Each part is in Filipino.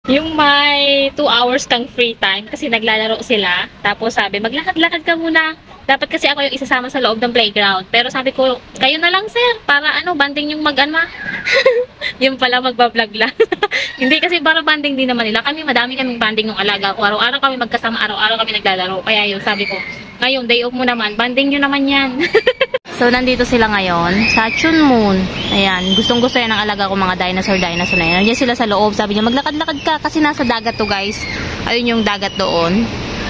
Yung may 2 hours kang free time kasi naglalaro sila. Tapos sabi, maglakad-lakad ka muna. Dapat kasi ako yung isasama sa loob ng playground. Pero sabi ko, kayo na lang sir. Para ano, banding yung mag-ano. Yung pala magbablog lang. Hindi kasi para banding din naman nila. Kami, madami kaming banding ng alaga ko. Araw-araw kami magkasama, araw-araw kami naglalaro. Kaya yun, sabi ko, ngayon, day off mo naman. Banding nyo naman yan. So, nandito sila ngayon sa Chunmoon. Ayan, gustong-gusto yan ng alaga ko mga dinosaur na yan. Nandiyan sila sa loob. Sabi niya, maglakad-lakad ka kasi nasa dagat to guys. Ayun yung dagat doon.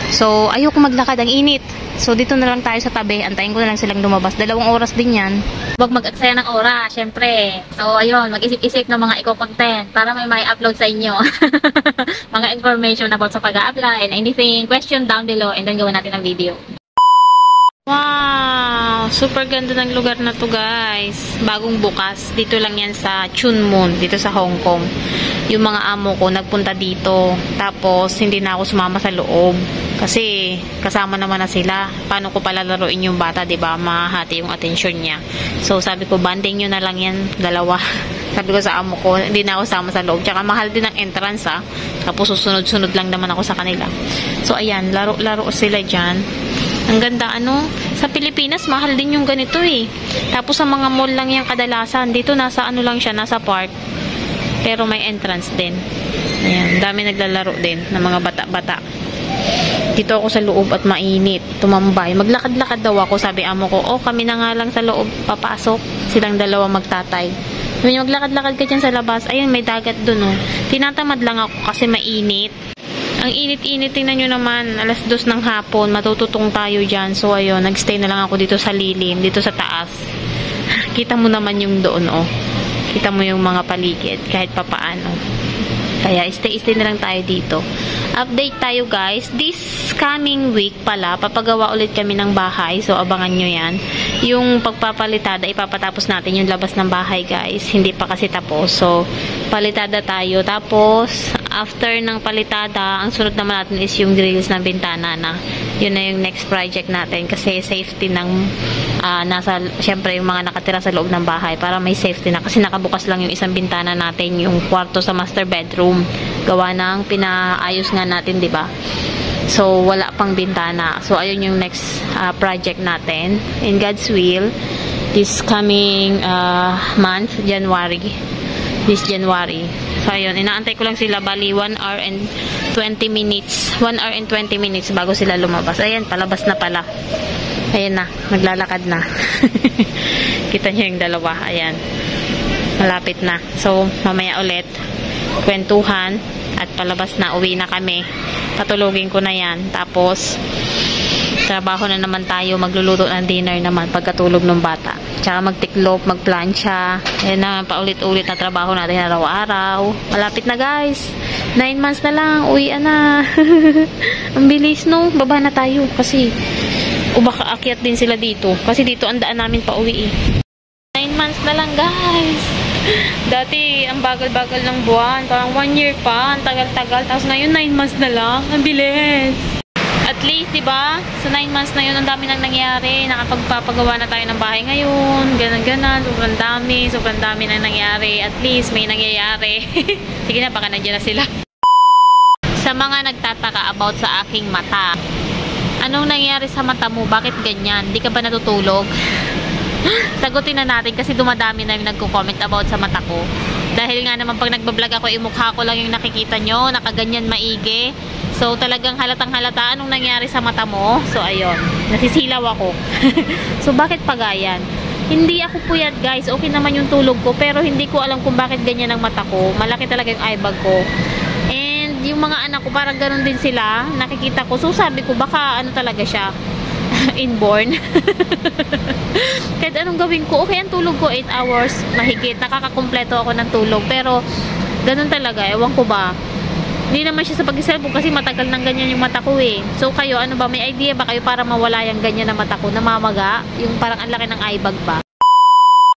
So, ayoko maglakad. Ang init. So, dito na lang tayo sa tabi. Antayin ko na lang silang lumabas. 2 oras din yan. Huwag mag-aksaya ng oras, syempre. So, ayun, mag-isip-isip ng mga eco-content para may upload sa inyo. Mga information about sa pag-a-apply and anything. Question down below and then gawin natin ang video. Wow! Super ganda ng lugar na to guys. Bagong bukas. Dito lang yan sa Chunmoon. Dito sa Hong Kong. Yung mga amo ko nagpunta dito. Tapos hindi na ako sumama sa loob. Kasi kasama naman na sila. Paano ko palalaruin yung bata, diba? Mahati yung attention niya. So sabi ko, banding nyo na lang yan. 2. Sabi ko sa amo ko, hindi na ako sama sa loob. Tsaka mahal din ang entrance ha. Tapos susunod-sunod lang naman ako sa kanila. So ayan, laro-laro sila dyan. Ang ganda, ano? Sa Pilipinas, mahal din yung ganito eh. Tapos sa mga mall lang yung kadalasan. Dito, nasa ano lang siya, nasa park. Pero may entrance din. Ayan, dami naglalaro din ng mga bata-bata. Dito ako sa loob at mainit. Tumambay. Maglakad-lakad daw ako. Sabi amo ko, oh, kami na nga lang sa loob. Papasok. Silang 2 magtatay. Sabi niya, maglakad-lakad ka dyan sa labas. Ayun, may dagat dun, oh. Tinatamad lang ako kasi mainit. Ang init-init, tingnan nyo naman, 2:00 ng hapon, matututong tayo dyan. So, ayun, nagstay na lang ako dito sa lilim, dito sa taas. Kita mo naman yung doon, oh. Kita mo yung mga paligid, kahit papaano. Kaya, stay na lang tayo dito. Update tayo, guys. This coming week pala, papagawa ulit kami ng bahay. So, abangan nyo yan. Yung pagpapalitada, ipapatapos natin yung labas ng bahay, guys. Hindi pa kasi tapos. So, palitada tayo. Tapos, after ng palitada, ang sunod naman natin is yung grills ng bintana na. Yun na yung next project natin. Kasi safety ng syempre yung mga nakatira sa loob ng bahay para may safety na. Kasi nakabukas lang yung isang bintana natin, yung kwarto sa master bedroom. Gawa ng pinaayos nga natin, di ba? So, wala pang bintana. So, ayun yung next project natin. In God's will, this coming month, January. This January. So, ayun. Inaantay ko lang sila. Bali, 1 hour and 20 minutes. 1 hour and 20 minutes bago sila lumabas. Ayan, palabas na pala. Ayan na. Naglalakad na. Kita niyo yung 2. Ayan. Malapit na. So, mamaya ulit. Kwentuhan. At palabas na. Uwi na kami. Patulogin ko na yan. Tapos, trabaho na naman tayo. Magluluto ng dinner naman pagkatulog ng bata. Tsaka magtiklop, magplansya. Ayan na, paulit-ulit na trabaho natin araw-araw. Malapit na guys. 9 months na lang. Uwian na. Ang bilis no. Baba na tayo. Kasi, baka akyat din sila dito. Kasi dito ang daan namin pa uwi eh. 9 months na lang guys. Dati, ang bagal-bagal ng buwan. Parang 1 year pa. Ang tagal-tagal. Tapos ngayon, 9 months na lang. Ang bilis. At least, diba? Sa 9 months na yun, ang dami nang nangyari. Nakapagpapagawa na tayo ng bahay ngayon. Ganan-ganan. Sobrang dami nang nangyari. At least, may nangyayari. Sige na, baka nandiyan na sila. Sa mga nagtataka about sa aking mata. Anong nangyari sa mata mo? Bakit ganyan? Di ka ba natutulog? Sagutin na natin kasi dumadami na yung nagko-comment about sa mata ko. Dahil nga naman pag nagbablog ako, mukha ko lang yung nakikita nyo. Nakaganyan maigi. So, talagang halatang halata anong nangyari sa mata mo. So, ayun. Nasisilaw ako. So, bakit pagayan? Hindi ako puyat, guys. Okay naman yung tulog ko. Pero hindi ko alam kung bakit ganyan ang mata ko. Malaki talaga yung eye bag ko. And yung mga anak ko, parang ganun din sila. Nakikita ko. So, sabi ko, baka ano talaga siya. Inborn. Kahit anong gawin ko, okay ang tulog ko 8 hours mahigit, nakakakumpleto ako ng tulog, pero ganun talaga, ewan ko ba, hindi naman siya sa pag-cellphone kasi matagal nang ganyan yung mata ko eh. So kayo, ano ba, may idea ba kayo para mawala yung ganyan na mata ko, namamaga, yung parang ang laki ng eye bag ba?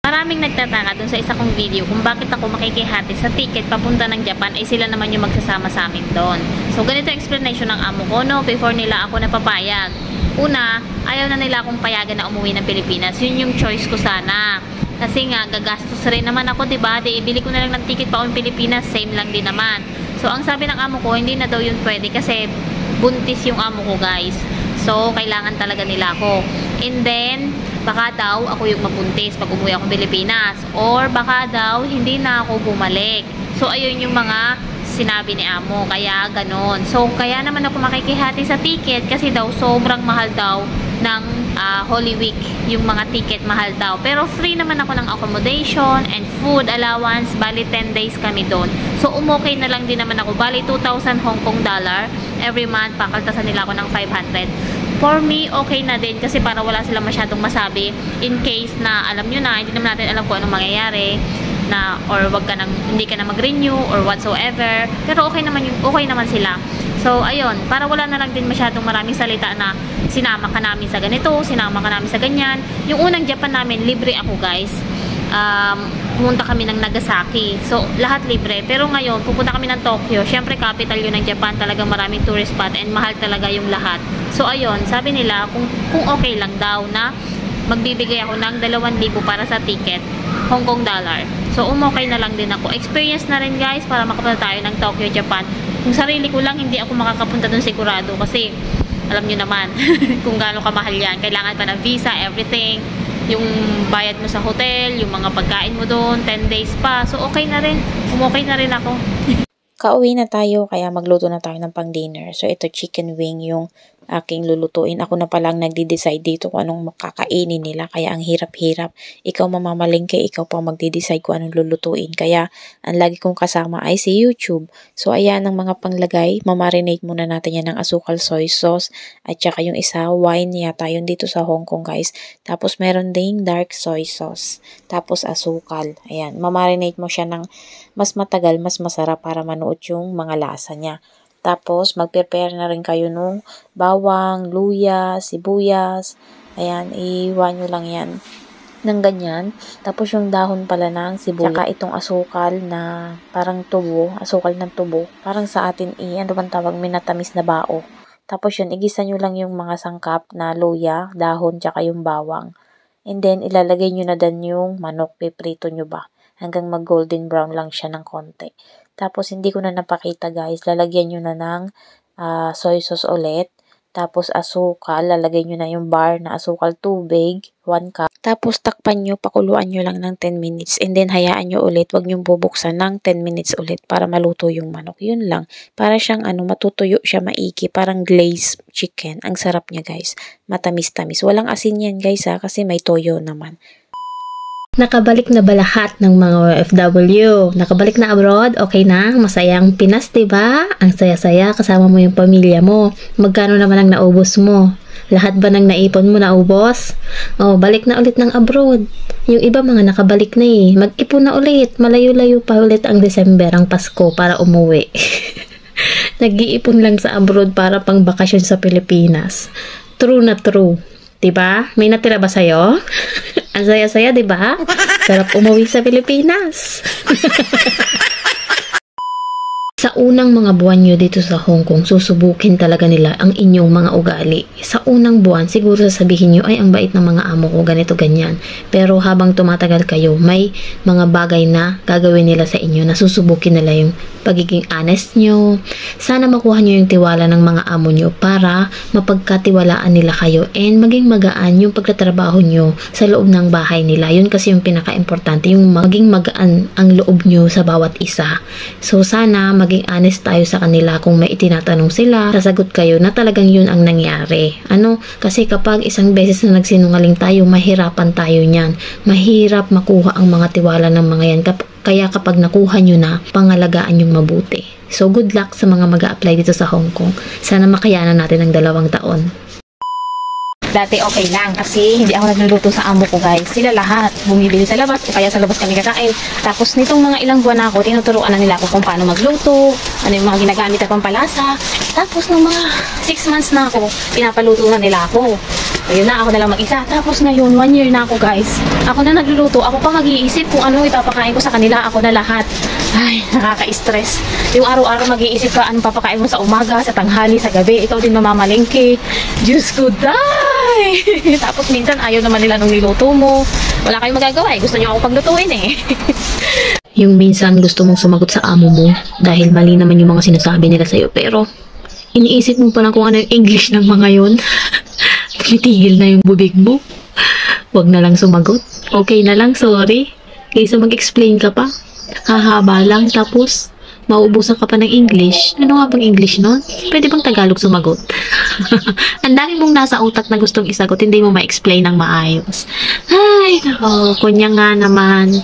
Maraming nagtataka dun sa isa kong video kung bakit ako makikihati sa ticket papunta ng Japan ay sila naman yung magsasama sa amin doon. So ganito explanation ng amo ko, no, before nila ako napapayag. Una, ayaw na nila akong payagan na umuwi ng Pilipinas. Yun yung choice ko sana. Kasi nga, gagastos rin naman ako, diba? Di, ibili ko na lang ng ticket pa uwi Pilipinas, same lang din naman. So, ang sabi ng amo ko, hindi na daw yun pwede kasi buntis yung amo ko, guys. So, kailangan talaga nila ako. And then, baka daw ako yung mabuntis pag umuwi ako Pilipinas. Or baka daw hindi na ako bumalik. So, ayun yung mga sinabi ni amo. Kaya, ganon. So, kaya naman ako makikihati sa ticket kasi daw sobrang mahal daw ng Holy Week. Yung mga ticket mahal daw. Pero free naman ako ng accommodation and food allowance. Bali, 10 days kami doon. So, umokay na lang din naman ako. Bali, 2,000 Hong Kong dollar. Every month, pakaltasan nila ako ng 500. For me, okay na din kasi para wala silang masyadong masabi in case na alam nyo na, hindi naman natin alam kung anong mangyayari na or wag ka nang, hindi ka na mag-renew or whatsoever. Pero okay naman sila. So, ayun, para wala na lang din masyadong maraming salita na sinama ka namin sa ganito, sinama ka namin sa ganyan. Yung unang Japan namin, libre ako, guys. Pumunta kami ng Nagasaki. So, lahat libre. Pero ngayon, pupunta kami ng Tokyo. Syempre, capital yun ng Japan. Talagang maraming tourist spot and mahal talaga yung lahat. So, ayun, sabi nila, kung okay lang daw na magbibigay ako ng 2,000 para sa ticket, Hong Kong dollar. So, umokay na lang din ako. Experience na rin, guys, para makapunta tayo ng Tokyo, Japan. Kung sarili ko lang, hindi ako makakapunta dun sigurado kasi alam nyo naman kung gaano kamahal yan. Kailangan pa ng visa, everything. Yung bayad mo sa hotel, yung mga pagkain mo doon, 10 days pa. So, okay na rin. Umokay na rin ako. Kauwi na tayo, kaya magluto na tayo ng pang-dinner. So, ito chicken wing yung aking lulutuin. Ako na palang nagde-decide dito kung anong makakainin nila. Kaya ang hirap-hirap. Ikaw mamamalingke, ikaw pa magde-decide kung anong lulutuin. Kaya ang lagi kong kasama ay si YouTube. So, ayan ang mga panglagay. Mamarinate muna natin yan ng asukal soy sauce. At saka yung isa, wine yata yun dito sa Hong Kong, guys. Tapos meron ding dark soy sauce. Tapos asukal. Ayan, mamarinate mo siya ng mas matagal, mas masarap para manuot yung mga lasa niya. Tapos, mag-prepare na rin kayo nung bawang, luya, sibuyas. Ayan, iwan nyo lang yan ng ganyan. Tapos, yung dahon pala ng sibuyas. Saka itong asukal na parang tubo, asukal ng tubo. Parang sa atin, ano bang tawag, minatamis na bao. Tapos yun, igisa nyo lang yung mga sangkap na luya, dahon, tsaka yung bawang. And then, ilalagay nyo na dan yung manok, piprito nyo ba? Hanggang mag-golden brown lang siya ng konti. Tapos, hindi ko na napakita, guys. Lalagyan nyo na ng soy sauce ulit. Tapos, asukal. Lalagay nyo na yung bar na asukal tubig. 1 cup. Tapos, takpan nyo. Pakuluan nyo lang ng 10 minutes. And then, hayaan nyo ulit. Huwag nyo bubuksan ng 10 minutes ulit para maluto yung manok. Yun lang. Para siyang matutuyo siya maiki. Parang glazed chicken. Ang sarap niya, guys. Matamis-tamis. Walang asin yan, guys, kasi may toyo naman. Nakabalik na ba lahat ng mga OFW? Nakabalik na abroad? Okay na? Masayang Pinas, diba? Ang saya-saya, kasama mo yung pamilya mo. Magkano naman ang naubos mo? Lahat ba ng naipon mo naubos? Oh, balik na ulit ng abroad. Yung iba mga nakabalik na eh. Mag-ipon na ulit. Malayo-layo pa ulit ang December, ang Pasko para umuwi. Nag-iipon lang sa abroad para pang bakasyon sa Pilipinas. True na true. Diba? May natira ba sa'yo? Ang saya-saya, diba? Sarap umuwi sa Pilipinas. Sa unang mga buwan nyo dito sa Hong Kong, susubukin talaga nila ang inyong mga ugali. Sa unang buwan, siguro sasabihin nyo, ay ang bait ng mga amo ko, ganito, ganyan. Pero habang tumatagal kayo, may mga bagay na gagawin nila sa inyo na susubukin nila yung pagiging honest nyo. Sana makuha nyo yung tiwala ng mga amo nyo para mapagkatiwalaan nila kayo and maging magaan yung pagtatrabaho nyo sa loob ng bahay nila. Yun kasi yung pinaka-importante, yung maging magaan ang loob nyo sa bawat isa. So sana maging honest tayo sa kanila. Kung may itinatanong sila, sasagot kayo na talagang yun ang nangyari. Kasi kapag isang beses na nagsinungaling tayo, mahirapan tayo niyan. Mahirap makuha ang mga tiwala ng mga yan. Kaya kapag nakuha nyo na, pangalagaan yung mabuti. So, good luck sa mga mag-a-apply dito sa Hong Kong. Sana makayanan natin ng 2 taon. Dati okay lang kasi hindi ako nagluluto sa amo ko, guys. Sila lahat bumibili sa labas o kaya sa labas kami kakain. Tapos nitong mga ilang buwan na ako, tinuturuan na nila ako kung paano magluto, ano yung mga ginagamit na pampalasa. Tapos nung mga 6 months na ako, pinapaluto na nila ako. Ayun na, ako na lang mag-isa. Tapos ngayon, 1 year na ako, guys. Ako na nagluluto. Ako pa mag-iisip kung ano ipapakain ko sa kanila. Ako na lahat. Ay, nakaka-stress. Yung araw-araw mag-iisip ka, anong papakain mo sa umaga, sa tanghali, sa gabi. Ikaw din mamamalingki. Diyos ko, Tapos minsan ayaw naman nila nung niluto mo. Wala kayong magagawa eh. Gusto nyo ako paglutuin eh. Yung minsan gusto mong sumagot sa amo mo dahil mali naman yung mga sinasabi nila sa'yo. Pero iniisip mo pa lang kung ano yung English ng mga yon. Tumitigil na yung bubig mo. Huwag na lang sumagot. Okay na lang, sorry. Kaysa mag-explain ka pa. Hahaba lang, tapos mauubusan ka pa ng English. Ano nga bang English nun? Pwede bang Tagalog sumagot? Ang dami mong nasa utak na gustong isagot, hindi mo ma-explain ng maayos. Ay, nako, kunya nga naman.